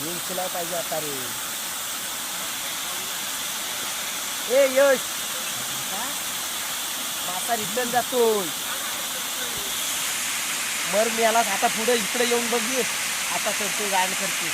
हे उचलाय पाहिजे आता रे. ए यश मासा रिटर्न जातोय. मर मी याला आता पुढे इकडे येऊन बघ आता करतोय गाण करतोय.